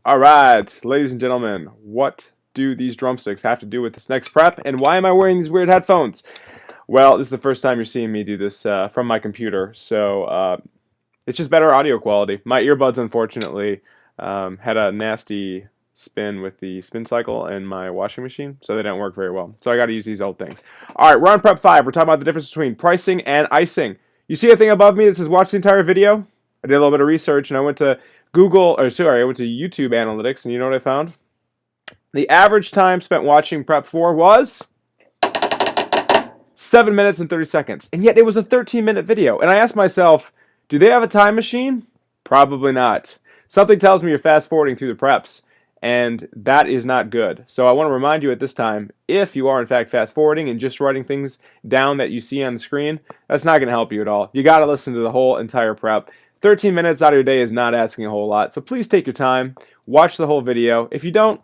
All right, ladies and gentlemen, what do these drumsticks have to do with this next prep, and why am I wearing these weird headphones? Well, this is the first time you're seeing me do this from my computer, so it's just better audio quality. My earbuds, unfortunately, had a nasty spin with the spin cycle in my washing machine, so they didn't work very well. So I got to use these old things. All right, we're on prep 5. We're talking about the difference between pricing and icing. You see a thing above me that says watch the entire video? I did a little bit of research, and I went to I went to YouTube Analytics, and you know what I found? The average time spent watching Prep 4 was 7 minutes and 30 seconds. And yet it was a 13-minute video. And I asked myself, do they have a time machine? Probably not. Something tells me you're fast forwarding through the preps, and that is not good. So I want to remind you at this time, if you are in fact fast forwarding and just writing things down that you see on the screen, that's not going to help you at all. You got to listen to the whole entire prep. 13 minutes out of your day is not asking a whole lot. So please take your time, watch the whole video. If you don't,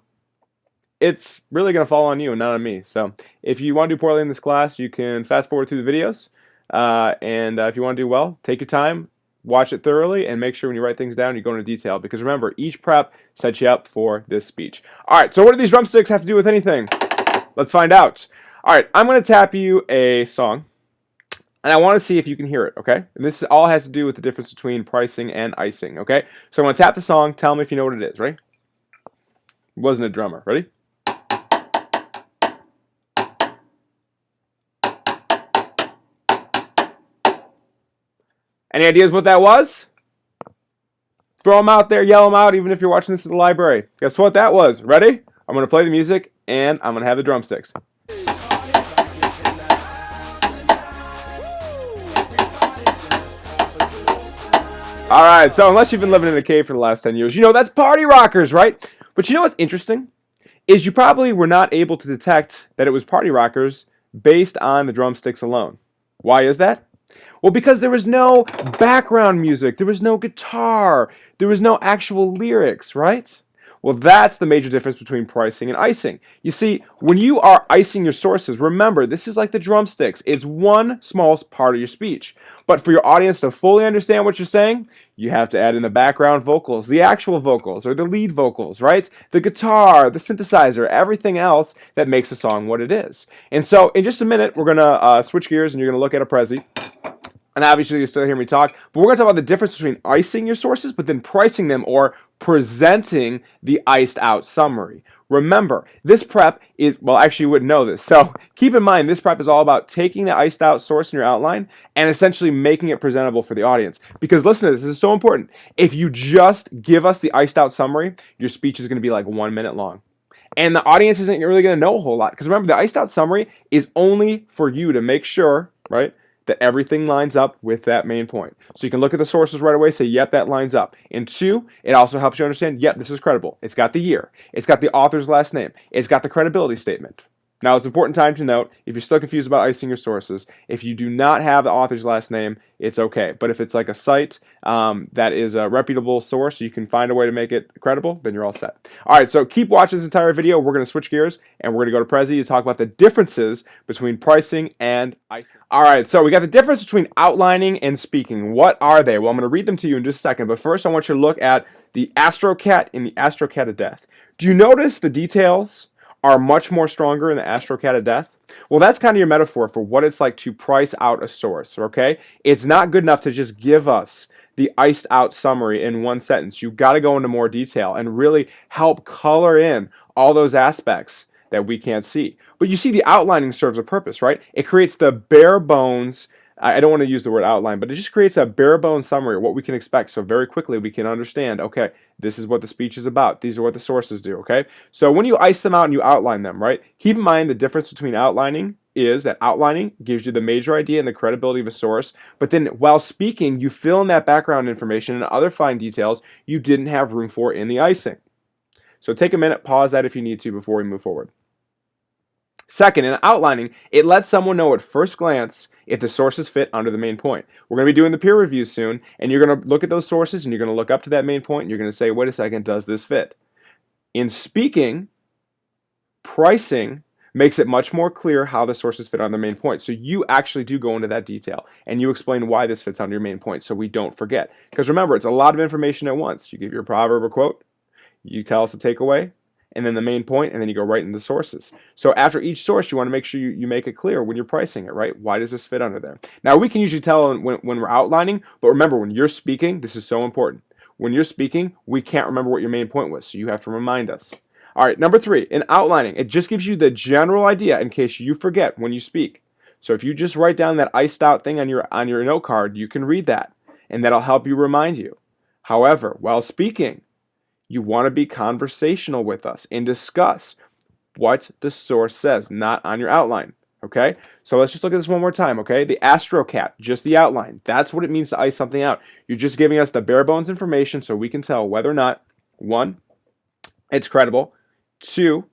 it's really going to fall on you and not on me. So if you want to do poorly in this class, you can fast forward through the videos. And if you want to do well, take your time, watch it thoroughly, and make sure when you write things down, you go into detail. Because remember, each prep sets you up for this speech. All right, so what do these drumsticks have to do with anything? Let's find out. All right, I'm going to tap you a song. And I want to see if you can hear it, okay? And this all has to do with the difference between pricing and icing, okay? So I'm going to tap the song. Tell me if you know what it is. Ready? Wasn't a drummer. Ready? Any ideas what that was? Throw them out there, yell them out, even if you're watching this at the library. Guess what that was? Ready? I'm going to play the music, and I'm going to have the drumsticks. All right, so unless you've been living in a cave for the last 10 years, you know that's Party Rockers, right? But you know what's interesting? Is you probably were not able to detect that it was Party Rockers based on the drumsticks alone. Why is that? Well, because there was no background music, there was no guitar, there was no actual lyrics, right? Well, that's the major difference between pricing and icing. You see, when you are icing your sources, remember, this is like the drumsticks. It's one small part of your speech. But for your audience to fully understand what you're saying, you have to add in the background vocals, the actual vocals, or the lead vocals, right? The guitar, the synthesizer, everything else that makes a song what it is. And so, in just a minute, we're going to switch gears, and you're going to look at a Prezi. And obviously you still hear me talk, but we're going to talk about the difference between icing your sources, but then pricing them or presenting the iced out summary. Remember, this prep is, well, actually you wouldn't know this. So keep in mind, this prep is all about taking the iced out source in your outline and essentially making it presentable for the audience. Because listen to this is so important. If you just give us the iced out summary, your speech is going to be like 1 minute long. And the audience isn't really going to know a whole lot. Because remember, the iced out summary is only for you to make sure, right, that everything lines up with that main point. So you can look at the sources right away, say, yep, that lines up. And 2, it also helps you understand, yep, this is credible. It's got the year. It's got the author's last name. It's got the credibility statement. Now, it's an important time to note, if you're still confused about icing your sources, if you do not have the author's last name, it's okay. But if it's like a site that is a reputable source, you can find a way to make it credible, then you're all set. All right, so keep watching this entire video. We're going to switch gears, and we're going to go to Prezi to talk about the differences between pricing and icing. All right, so we got the difference between outlining and speaking. What are they? Well, I'm going to read them to you in just a second, but first I want you to look at the AstroCat and the AstroCat of Death. Do you notice the details are much more stronger in the AstroCat of Death? Well, that's kind of your metaphor for what it's like to price out a source, okay? It's not good enough to just give us the iced out summary in one sentence. You've got to go into more detail and really help color in all those aspects that we can't see. But you see, the outlining serves a purpose, right? It creates the bare bones, I don't want to use the word outline, but it just creates a bare bones summary of what we can expect. So very quickly we can understand, okay, this is what the speech is about. These are what the sources do, okay? So when you ice them out and you outline them, right, keep in mind the difference between outlining is that outlining gives you the major idea and the credibility of a source, but then while speaking, you fill in that background information and other fine details you didn't have room for in the icing. So take a minute, pause that if you need to before we move forward. Second, in outlining, it lets someone know at first glance if the sources fit under the main point. We're going to be doing the peer reviews soon, and you're going to look at those sources, and you're going to look up to that main point, and you're going to say, wait a second, does this fit? In speaking, pricing makes it much more clear how the sources fit on the main point. So you actually do go into that detail, and you explain why this fits under your main point so we don't forget. Because remember, it's a lot of information at once. You give your proverb or quote, you tell us the takeaway, and then the main point, and then you go right into the sources. So after each source, you want to make sure you make it clear when you're pricing it, right? Why does this fit under there? Now, we can usually tell when we're outlining, but remember, when you're speaking, this is so important. When you're speaking, we can't remember what your main point was, so you have to remind us. All right, number 3, in outlining, it just gives you the general idea in case you forget when you speak. So if you just write down that iced out thing on your note card, you can read that, and that'll help you remind you. However, while speaking, you want to be conversational with us and discuss what the source says, not on your outline. Okay? So let's just look at this one more time, okay? The AstroCat, just the outline. That's what it means to ice something out. You're just giving us the bare bones information so we can tell whether or not, 1, it's credible, 2,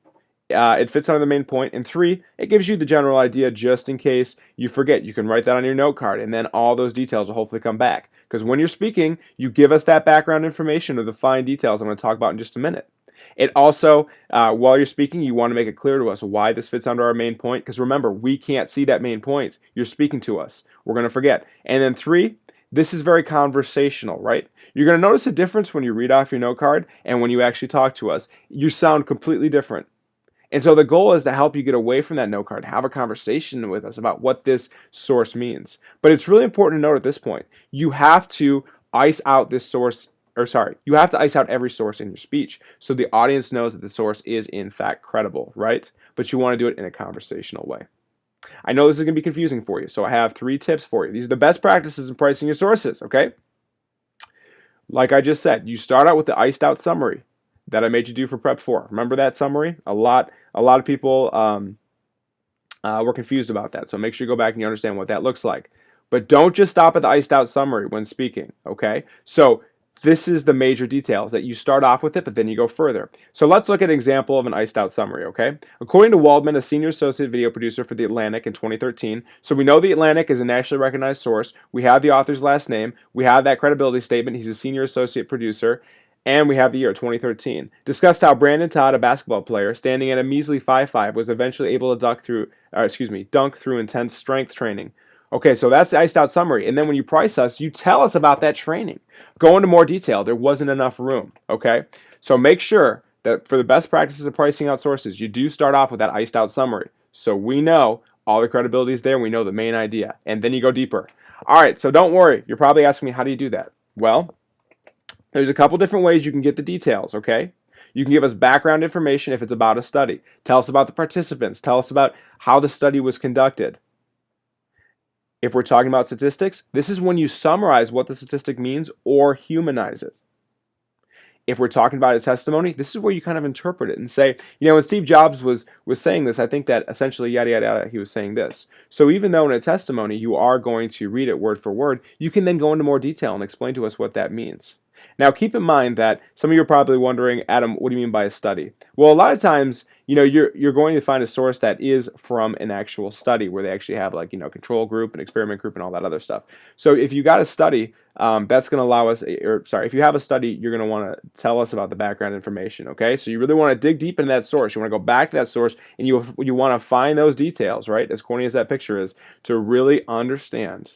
it fits under the main point, and 3, it gives you the general idea just in case you forget. You can write that on your note card, and then all those details will hopefully come back. Because when you're speaking, you give us that background information or the fine details I'm going to talk about in just a minute. It also, while you're speaking, you want to make it clear to us why this fits under our main point. Because remember, we can't see that main point. You're speaking to us. We're going to forget. And then 3, this is very conversational, right? You're going to notice a difference when you read off your note card and when you actually talk to us. You sound completely different. And so the goal is to help you get away from that note card, have a conversation with us about what this source means. But it's really important to note at this point, you have to ice out this source, you have to ice out every source in your speech so the audience knows that the source is in fact credible, right? But you want to do it in a conversational way. I know this is going to be confusing for you, so I have 3 tips for you. These are the best practices in pricing your sources, okay? Like I just said, you start out with the iced out summary that I made you do for Prep 4. Remember that summary? A lot of people were confused about that. So make sure you go back and you understand what that looks like. But don't just stop at the iced out summary when speaking, okay? So this is the major details that you start off with it, but then you go further. So let's look at an example of an iced out summary, okay? According to Waldman, a senior associate video producer for The Atlantic in 2013, so we know The Atlantic is a nationally recognized source. We have the author's last name. We have that credibility statement. He's a senior associate producer. And we have the year 2013. Discussed how Brandon Todd, a basketball player, standing at a measly 5'5", was eventually able to dunk through intense strength training. Okay, so that's the iced out summary. And then when you price us, you tell us about that training. Go into more detail. There wasn't enough room. Okay, so make sure that for the best practices of pricing out sources, you do start off with that iced out summary. So we know all the credibility is there. We know the main idea. And then you go deeper. All right, so don't worry. You're probably asking me, how do you do that? Well, there's a couple different ways you can get the details, okay? You can give us background information if it's about a study. Tell us about the participants. Tell us about how the study was conducted. If we're talking about statistics, this is when you summarize what the statistic means or humanize it. If we're talking about a testimony, this is where you kind of interpret it and say, you know, when Steve Jobs was saying this, I think that essentially yada yada yada, he was saying this. So even though in a testimony you are going to read it word for word, you can then go into more detail and explain to us what that means. Now, keep in mind that some of you are probably wondering, Adam, what do you mean by a study? Well, a lot of times, you know, you're going to find a source that is from an actual study where they actually have, like, you know, control group and experiment group and all that other stuff. So if you got a study, that's going to allow us, if you have a study, you're going to want to tell us about the background information, okay? So you really want to dig deep into that source. You want to go back to that source and you want to find those details, right? As corny as that picture is, to really understand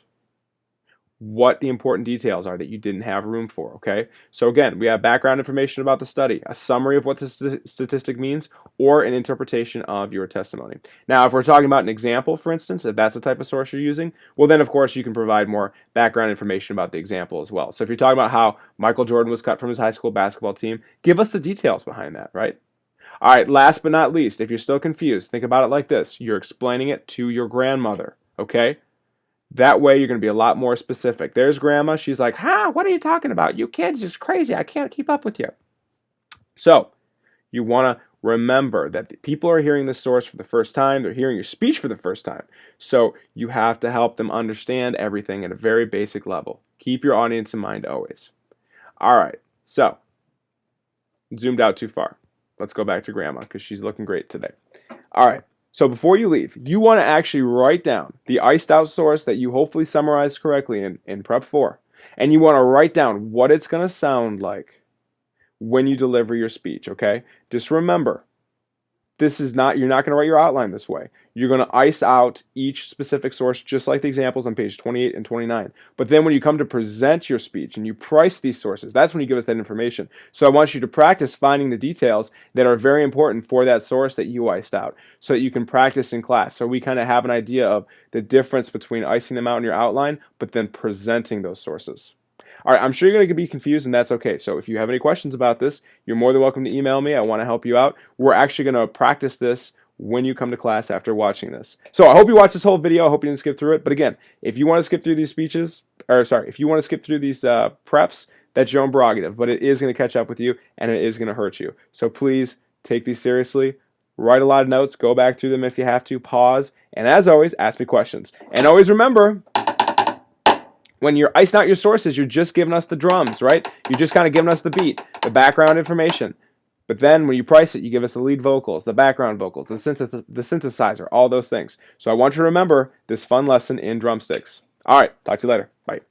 what the important details are that you didn't have room for, okay? So again, we have background information about the study, a summary of what the statistic means, or an interpretation of your testimony. Now, if we're talking about an example, for instance, if that's the type of source you're using, well then, of course, you can provide more background information about the example as well. So if you're talking about how Michael Jordan was cut from his high school basketball team, give us the details behind that, right? All right, last but not least, if you're still confused, think about it like this. You're explaining it to your grandmother, okay? That way you're going to be a lot more specific. There's grandma. She's like, what are you talking about? You kids are crazy. I can't keep up with you. So you want to remember that people are hearing the source for the first time. They're hearing your speech for the first time. So you have to help them understand everything at a very basic level. Keep your audience in mind always. All right. So zoomed out too far. Let's go back to grandma because she's looking great today. All right. So before you leave, you want to actually write down the iced out source that you hopefully summarized correctly in Prep 4. And you want to write down what it's going to sound like when you deliver your speech, okay? Just remember, you're not going to write your outline this way. You're going to ice out each specific source just like the examples on page 28 and 29. But then when you come to present your speech and you price these sources, that's when you give us that information. So I want you to practice finding the details that are very important for that source that you iced out so that you can practice in class. So we kind of have an idea of the difference between icing them out in your outline but then presenting those sources. All right, I'm sure you're going to be confused, and that's okay. So if you have any questions about this, you're more than welcome to email me. I want to help you out. We're actually going to practice this when you come to class after watching this. So I hope you watched this whole video. I hope you didn't skip through it. But again, if you want to skip through these if you want to skip through these preps, that's your own prerogative. But it is going to catch up with you, and it is going to hurt you. So please take these seriously. Write a lot of notes. Go back through them if you have to. Pause. And as always, ask me questions. And always remember, when you're icing out your sources, you're just giving us the drums, right? You're just kind of giving us the beat, the background information. But then when you price it, you give us the lead vocals, the background vocals, the synthesizer, all those things. So I want you to remember this fun lesson in drumsticks. All right, talk to you later. Bye.